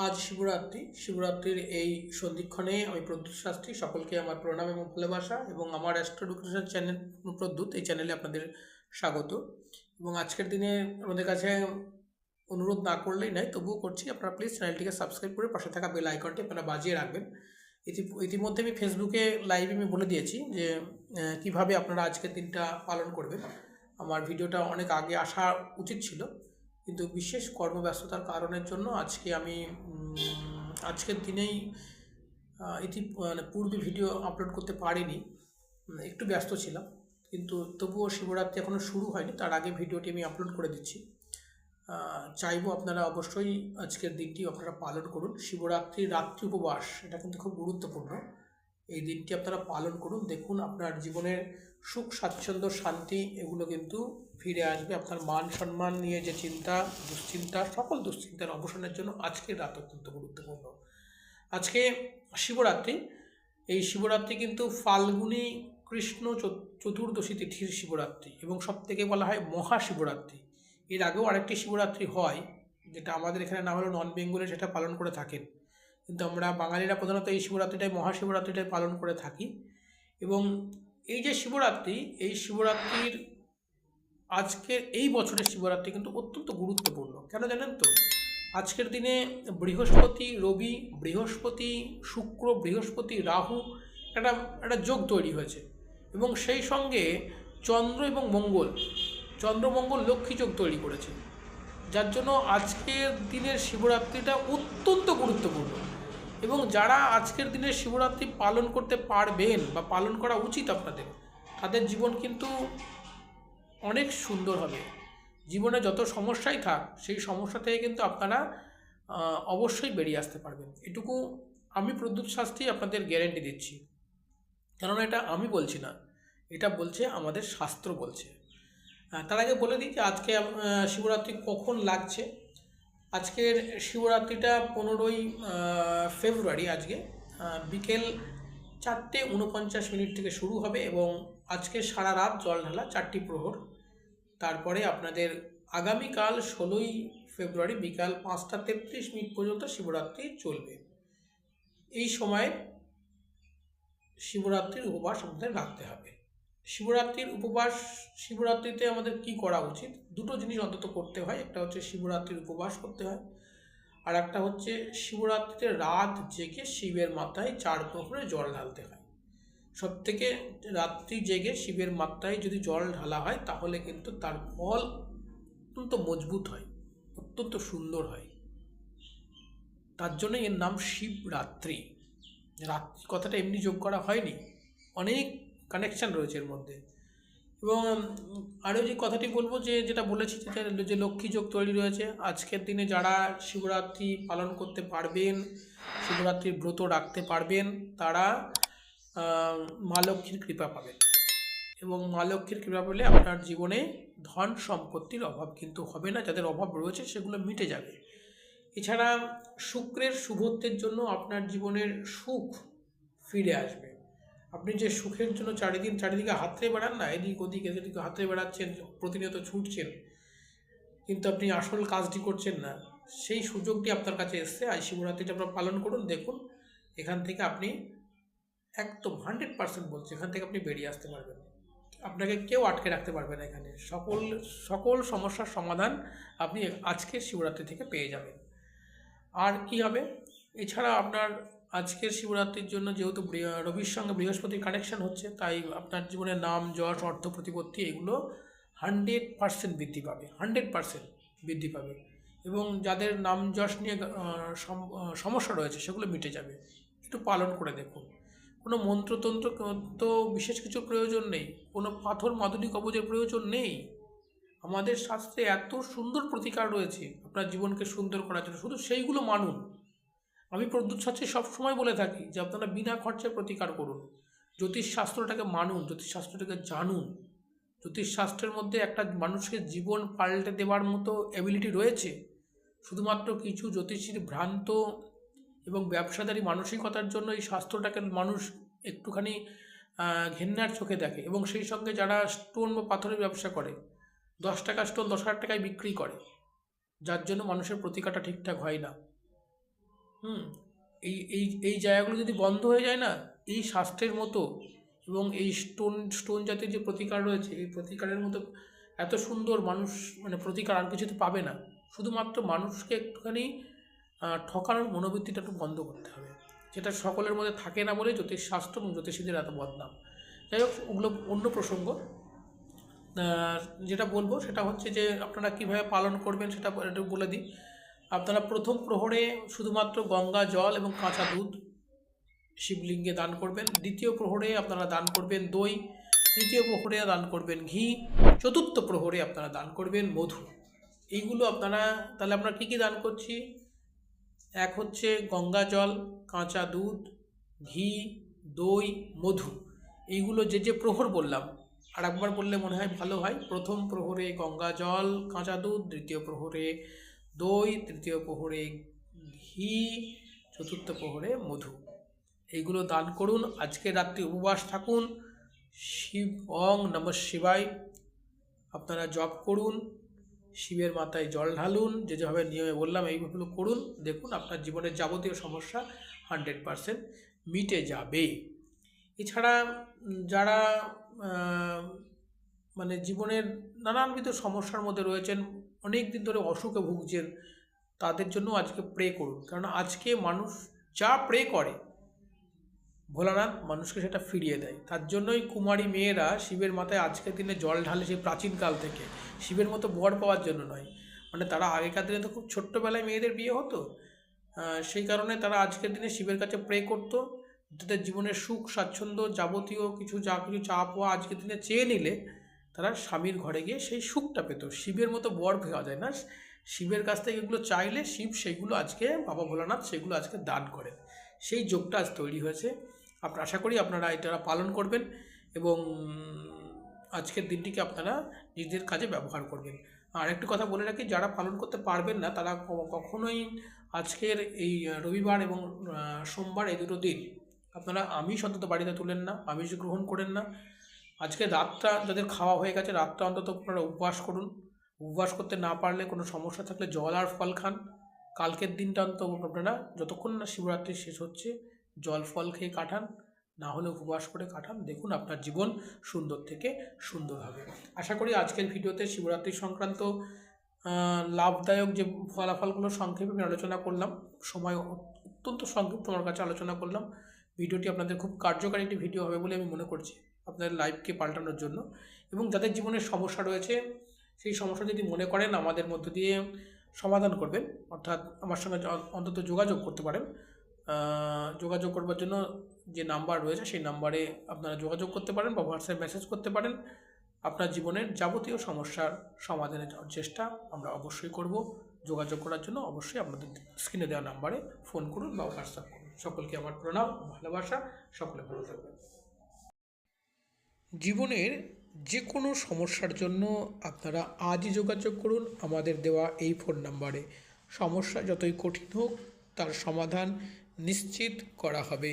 আজ শিবরাত্রির এই সন্ধিক্ষণে আমি প্রদ্যুৎ শাস্ত্রী সকলকে আমার প্রণাম এবং ভালোবাসা এবং আমার অ্যাস্ট্রো এডুকেশন চ্যানেল প্রদ্যুৎ এই চ্যানেলে আপনাদের স্বাগত। এবং আজকের দিনে আমাদের কাছে অনুরোধ না করলেই নয়, তবুও করছি, আপনারা প্লিজ চ্যানেলটিকে সাবস্ক্রাইব করে পাশে থাকা বেল আইকনটি আপনারা বাজিয়ে রাখবেন। ইতিমধ্যে আমি ফেসবুকে লাইভে আমি বলে দিয়েছি যে কিভাবে আপনারা আজকের দিনটা পালন করবেন। আমার ভিডিওটা অনেক আগে আসা উচিত ছিল, কিন্তু বিশেষ কর্মব্যস্ততার কারণের জন্য আজকের দিনেই পূর্বে ভিডিও আপলোড করতে পারিনি। একটু ব্যস্ত ছিলাম, কিন্তু তবুও শিবরাত্রি এখনও শুরু হয়নি, তার আগে ভিডিওটি আমি আপলোড করে দিচ্ছি। চাইবো আপনারা অবশ্যই আজকের দিনটি আপনারা পালন করুন। শিবরাত্রির রাত্রি উপবাস, এটা কিন্তু খুব গুরুত্বপূর্ণ। এই দিনটি আপনারা পালন করুন, দেখুন আপনার জীবনের সুখ স্বাচ্ছন্দ্য শান্তি এগুলো কিন্তু ফিরে আসবে। আপনার মান সম্মান নিয়ে যে চিন্তা, দুশ্চিন্তা, সকল দুশ্চিন্তার অবসানের জন্য আজকের রাত অত্যন্ত গুরুত্বপূর্ণ। আজকে শিবরাত্রি, এই শিবরাত্রি কিন্তু ফাল্গুনী কৃষ্ণ চতুর্দশী তিথির শিবরাত্রি এবং সব থেকে বলা হয় মহাশিবরাত্রি। এর আগেও আরেকটি শিবরাত্রি হয়, যেটা আমাদের এখানে না হলেও নন বেঙ্গলে সেটা পালন করে থাকেন, কিন্তু আমরা বাঙালিরা প্রধানত এই শিবরাত্রিটাই মহাশিবরাত্রিটাই পালন করে থাকি। এবং এই যে শিবরাত্রি, এই শিবরাত্রির আজকের এই বছরের শিবরাত্রি কিন্তু অত্যন্ত গুরুত্বপূর্ণ। কেন জানেন তো? আজকের দিনে বৃহস্পতি রবি, বৃহস্পতি শুক্র, বৃহস্পতি রাহু একটা একটা যোগ তৈরি হয়েছে, এবং সেই সঙ্গে চন্দ্র এবং মঙ্গল, চন্দ্রমঙ্গল লক্ষ্মী যোগ তৈরি করেছে, যার জন্য আজকের দিনের শিবরাত্রিটা অত্যন্ত গুরুত্বপূর্ণ। এবং যারা আজকের দিনের শিবরাত্রি পালন করতে পারবেন বা পালন করা উচিত আপনাদের, তাদের জীবন কিন্তু অনেক সুন্দর হবে। জীবনে যত সমস্যাই থাক, সেই সমস্যা থেকে কিন্তু আপনারা অবশ্যই বেরিয়ে আসতে পারবেন। এটুকু আমি প্রদ্যুৎ শাস্ত্রী আপনাদের গ্যারেন্টি দিচ্ছি, কেননা এটা আমি বলছি না, এটা বলছে আমাদের শাস্ত্র বলছে। তার আগে বলে দিই যে আজকে শিবরাত্রি কখন লাগছে। আজকের শিবরাত্রিটা 15ই ফেব্রুয়ারি। আজকে বিকেল 4:49 থেকে শুরু হবে এবং আজকে সারা রাত জল ঢালা 4টি প্রহর। তারপরে আপনাদের আগামীকাল 16ই ফেব্রুয়ারি বিকাল 5:33 পর্যন্ত শিবরাত্রি চলবে। এই সময়ে শিবরাত্রির উপবাস আমাদের রাখতে হবে। শিবরাত্রিতে আমাদের কি করা উচিত? দুটো জিনিস অন্তত করতে হয়। একটা হচ্ছে শিবরাত্রির উপবাস করতে হয়, আর একটা হচ্ছে শিবরাত্রিতে রাত জেগে শিবের মাথায় 4 প্রহরে জল ঢালতে হয়। সব থেকে রাত্রি জেগে শিবের মাথায় যদি জল ঢালা হয়, তাহলে কিন্তু তার ফল অত্যন্ত মজবুত হয়, অত্যন্ত সুন্দর হয়। তার জন্য এর নাম শিবরাত্রি। রাত্রি কথাটা এমনি যোগ করা হয়নি, অনেক কানেকশান রয়েছে এর মধ্যে। এবং আরও যে কথাটি বলবো, যেটা বলেছি যে লক্ষ্মী যোগ তৈরি রয়েছে, আজকের দিনে যারা শিবরাত্রি পালন করতে পারবেন, শিবরাত্রির ব্রত রাখতে পারবেন, তারা মা লক্ষ্মীর কৃপা পাবেন। এবং মা লক্ষ্মীর কৃপা পেলে আপনার জীবনে ধন সম্পত্তির অভাব কিন্তু হবে না, যাদের অভাব রয়েছে সেগুলো মিটে যাবে। এছাড়া শুক্রের শুভত্বের জন্য আপনার জীবনের সুখ ফিরে আসবে। আপনি যে সুখের জন্য চারিদিকে হাতড়ে বেড়ান না, এদিক ওদিক এদিকে হাতড়ে বেড়াচ্ছেন, প্রতিনিয়ত ছুটছেন, কিন্তু আপনি আসল কাজটি করছেন না, সেই সুযোগটি আপনার কাছে এসছে। আজ শিবরাত্রিটা আপনারা পালন করুন, দেখুন এখান থেকে আপনি একদম 100% বলছি, এখান থেকে আপনি বেরিয়ে আসতে পারবেন। আপনাকে কেউ আটকে রাখতে পারবে না। এখানে সকল সমস্যার সমাধান আপনি আজকের শিবরাত্রি থেকে পেয়ে যাবেন। আর কি হবে? এছাড়া আপনার আজকের শিবরাত্রির জন্য যেহেতু রবির সঙ্গে বৃহস্পতির কানেকশান হচ্ছে, তাই আপনার জীবনে নাম যশ অর্থ প্রতিপত্তি এগুলো 100% বৃদ্ধি পাবে, 100% বৃদ্ধি পাবে। এবং যাদের নাম যশ নিয়ে সমস্যা রয়েছে সেগুলো মিটে যাবে। একটু পালন করে দেখুন। কোনো মন্ত্রতন্ত্র তো বিশেষ কিছু প্রয়োজন নেই, কোনো পাথর মাদুলি কবজের প্রয়োজন নেই। আমাদের শাস্ত্রে এত সুন্দর প্রতিকার রয়েছে আপনার জীবনকে সুন্দর করার জন্য, শুধু সেইগুলো মানুন। আমি প্রদ্যুৎ শাস্ত্রী সবসময় বলে থাকি যে আপনারা বিনা খরচায় প্রতিকার করুন, জ্যোতিষশাস্ত্রটাকে মানুন, জ্যোতিষশাস্ত্রটাকে জানুন। জ্যোতিষশাস্ত্রের মধ্যে একটা মানুষকে জীবন পাল্টে দেওয়ার মতো অ্যাবিলিটি রয়েছে। শুধুমাত্র কিছু জ্যোতিষীর ভ্রান্ত এবং ব্যবসাদারী মানসিকতার জন্য এই শাস্ত্রটাকে মানুষ একটুখানি ঘেন্নার চোখে দেখে, এবং সেই সঙ্গে যারা স্টোন বা পাথরের ব্যবসা করে, 10 টাকা স্টোন 10,000 টাকায় বিক্রি করে, যার জন্য মানুষের প্রতিকারটা ঠিকঠাক হয় না। হুম, এই এই এই জায়গাগুলো যদি বন্ধ হয়ে যায় না, এই স্বাস্থ্যের মতো এবং এই স্টোন স্টোন জাতীয় যে প্রতিকার রয়েছে, এই প্রতিকারের মতো এত সুন্দর মানুষ মানে প্রতিকার আর কিছুতে পাবে না। শুধুমাত্র মানুষকে একটুখানি ঠকানোর মনোবৃত্তিটা একটু বন্ধ করতে হবে, যেটা সকলের মধ্যে থাকে না বলে জ্যোতিষশাস্ত্র এবং জ্যোতিষীদের এত বদনাম। যাই হোক, ওগুলো অন্য প্রসঙ্গ। যেটা বলবো সেটা হচ্ছে যে আপনারা কীভাবে পালন করবেন সেটা একটু বলে দিই। আপনারা প্রথম প্রহরে শুধুমাত্র গঙ্গা জল এবং কাঁচা দুধ শিবলিঙ্গে দান করবেন। দ্বিতীয় প্রহরে আপনারা দান করবেন দই। তৃতীয় প্রহরে দান করবেন ঘি। চতুর্থ প্রহরে আপনারা দান করবেন মধু। এইগুলো আপনারা, তাহলে আমরা কী কী দান করছি? এক হচ্ছে গঙ্গা জল, কাঁচা দুধ, ঘি, দই, মধু। এইগুলো যে যে প্রহর বললাম আর একবার বললে মনে হয় ভালো হয়। প্রথম প্রহরে গঙ্গা জল কাঁচা দুধ, দ্বিতীয় প্রহরে দই, তৃতীয় প্রহরে ঘি, চতুর্থ প্রহরে মধু। এইগুলো দান করুন। আজকে রাত্রি উপবাস থাকুন। শিব অং নমঃ শিবায় আপনারা জপ করুন, শিবের মাথায় জল ঢালুন, যেভাবে নিয়মে বললাম এইভাবে করুন। দেখুন আপনার জীবনের যাবতীয় সমস্যা 100% মিটে যাবে। এছাড়া যারা মানে জীবনের নানানবিধ সমস্যার মধ্যে রয়েছেন, অনেক দিন ধরে অসুখে ভুগছেন, তাদের জন্য আজকে প্রে করুন। কারণ আজকে মানুষ যা প্রে করে ভোলানাথ মানুষকে সেটা ফিরিয়ে দেয়। তার জন্যই কুমারী মেয়েরা শিবের মাথায় আজকের দিনে জল ঢালে, সেই প্রাচীনকাল থেকে। শিবের মতো বর পাওয়ার জন্য নয়, মানে তারা আগেকার দিনে তো খুব ছোট্টবেলায় মেয়েদের বিয়ে হতো, সেই কারণে তারা আজকের দিনে শিবের কাছে প্রে করতো। তাদের জীবনের সুখ স্বাচ্ছন্দ্য যাবতীয় কিছু যা কিছু চা পাওয়া আজকের দিনে চেয়ে নিলে তারা স্বামীর ঘরে গিয়ে সেই সুখটা পেত। শিবের মতো বর পাওয়া যায় না, শিবের কাছ থেকে এগুলো চাইলে শিব সেইগুলো আজকে, বাবা ভোলানাথ সেগুলো আজকে দান করেন। সেই যোগটা আজ তৈরি হয়েছে। আপনারা আশা করি আপনারা এটা পালন করবেন এবং আজকের দিনটিকে আপনারা নিজেদের কাজে ব্যবহার করবেন। আর একটু কথা বলে রাখি, যারা পালন করতে পারবেন না তারা কখনোই আজকের এই রবিবার এবং সোমবার এই দুটো দিন আপনারা আমিষ অন্তত বাড়িতে তুলেন না, আমিষ গ্রহণ করেন না। আজকে রাতটা যাদের খাওয়া হয়ে গেছে, রাতটা অন্তত আপনারা উপবাস করুন। উপবাস করতে না পারলে, কোনো সমস্যা থাকলে জল আর ফল খান। কালকের দিনটা অন্তত আপনারা যতক্ষণ না শিবরাত্রি শেষ হচ্ছে জল ফল খেয়ে কাটান, না হলে উপবাস করে কাটান। দেখুন আপনার জীবন সুন্দর থেকে সুন্দর হবে। আশা করি আজকের ভিডিওতে শিবরাত্রি সংক্রান্ত লাভদায়ক যে ফলাফলগুলো সংক্ষেপে আমি আলোচনা করলাম, সময় অত্যন্ত সংক্ষিপ্ত আমার কাছে আলোচনা করলাম, ভিডিওটি আপনাদের খুব কার্যকারী একটি ভিডিও হবে বলে আমি মনে করছি আপনাদের লাইফকে পাল্টানোর জন্য। এবং যাদের জীবনের সমস্যা রয়েছে, সেই সমস্যা যদি মনে করেন আমাদের মধ্য দিয়ে সমাধান করবেন, অর্থাৎ আমার সঙ্গে অন্তত যোগাযোগ করতে পারেন। যোগাযোগ করবার জন্য যে নাম্বার রয়েছে সেই নাম্বারে আপনারা যোগাযোগ করতে পারেন বা হোয়াটসঅ্যাপ মেসেজ করতে পারেন। আপনার জীবনের যাবতীয় সমস্যার সমাধানের চেষ্টা আমরা অবশ্যই করব। যোগাযোগ করার জন্য অবশ্যই আপনাদের স্ক্রিনে দেওয়া নাম্বারে ফোন করুন বা হোয়াটসঅ্যাপ করুন। সকলকে আমার প্রণাম, ভালোবাসা, সকলে ভালো থাকবেন। জীবনের যে কোনো সমস্যার জন্য আপনারা আজই যোগাযোগ করুন আমাদের দেওয়া এই ফোন নাম্বারে। সমস্যা যতই কঠিন হোক তার সমাধান নিশ্চিত করা হবে।